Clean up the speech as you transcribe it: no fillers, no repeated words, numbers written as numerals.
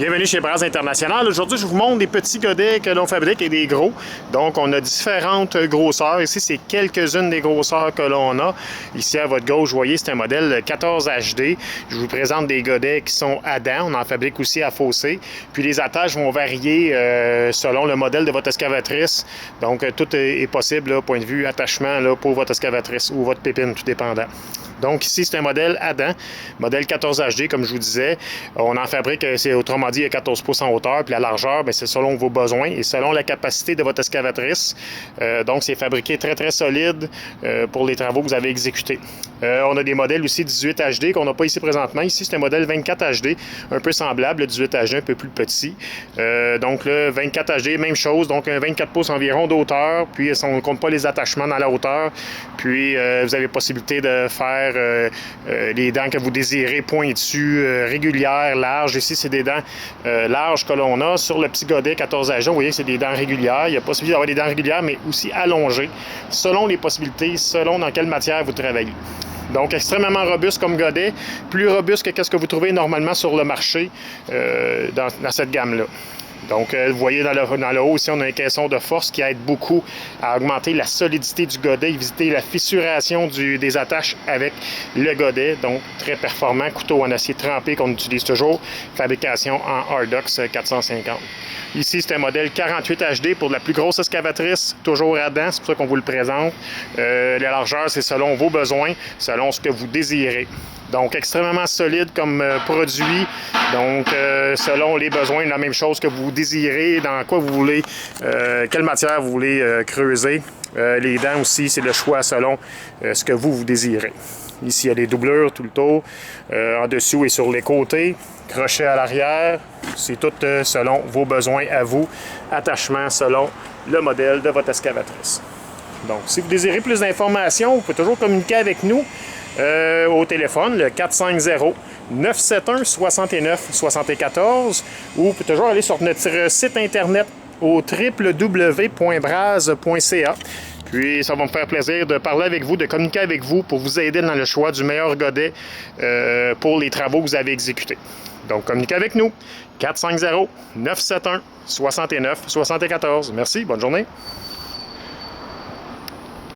Bienvenue chez Bras International. Aujourd'hui, je vous montre des petits godets que l'on fabrique et des gros. Donc, on a différentes grosseurs. Ici, c'est quelques-unes des grosseurs que l'on a. Ici, à votre gauche, vous voyez, c'est un modèle 14 HD. Je vous présente des godets qui sont à dents. On en fabrique aussi à fossé. Puis, les attaches vont varier selon le modèle de votre excavatrice. Donc, tout est possible, là, point de vue attachement là, pour votre excavatrice ou votre pépine, tout dépendant. Donc ici, c'est un modèle à dents, modèle 14 HD, comme je vous disais. On en fabrique, c'est autrement dit, 14 pouces en hauteur, puis la largeur, c'est selon vos besoins et selon la capacité de votre excavatrice. Donc, c'est fabriqué très, très solide pour les travaux que vous avez exécutés. On a des modèles aussi 18 HD qu'on n'a pas ici présentement. Ici, c'est un modèle 24 HD, un peu semblable, le 18 HD un peu plus petit. Donc, le 24 HD, même chose, donc un 24 pouces environ d'auteur, puis on ne compte pas les attachements dans la hauteur. Puis, vous avez possibilité de faire les dents que vous désirez pointues, régulières, larges. Ici, c'est des dents larges que l'on a. Sur le petit godet 14 HD, vous voyez que c'est des dents régulières. Il y a possibilité d'avoir des dents régulières, mais aussi allongées, selon les possibilités, selon dans quelle matière vous travaillez. Donc, extrêmement robuste comme godet, plus robuste que ce que vous trouvez normalement sur le marché dans cette gamme-là. Donc, vous voyez dans le haut ici, on a un caisson de force qui aide beaucoup à augmenter la solidité du godet, éviter la fissuration des attaches avec le godet. Donc, très performant, couteau en acier trempé qu'on utilise toujours, fabrication en Hardox 450. Ici, c'est un modèle 48 HD pour la plus grosse excavatrice, toujours à dents, c'est pour ça qu'on vous le présente. La largeur, c'est selon vos besoins, selon ce que vous désirez. Donc, extrêmement solide comme produit. Donc, selon les besoins, la même chose que vous désirez, dans quoi vous voulez, quelle matière vous voulez creuser. Les dents aussi, c'est le choix selon ce que vous désirez. Ici, il y a des doublures tout le tour, en dessous et sur les côtés, crochet à l'arrière. C'est tout selon vos besoins à vous, attachement selon le modèle de votre excavatrice. Donc, si vous désirez plus d'informations, vous pouvez toujours communiquer avec nous au téléphone, le 450-971-69-74, ou vous pouvez toujours aller sur notre site internet au www.braz.ca. Puis, ça va me faire plaisir de parler avec vous, de communiquer avec vous pour vous aider dans le choix du meilleur godet pour les travaux que vous avez exécutés. Donc, communiquez avec nous. 450-971-69-74. Merci, bonne journée.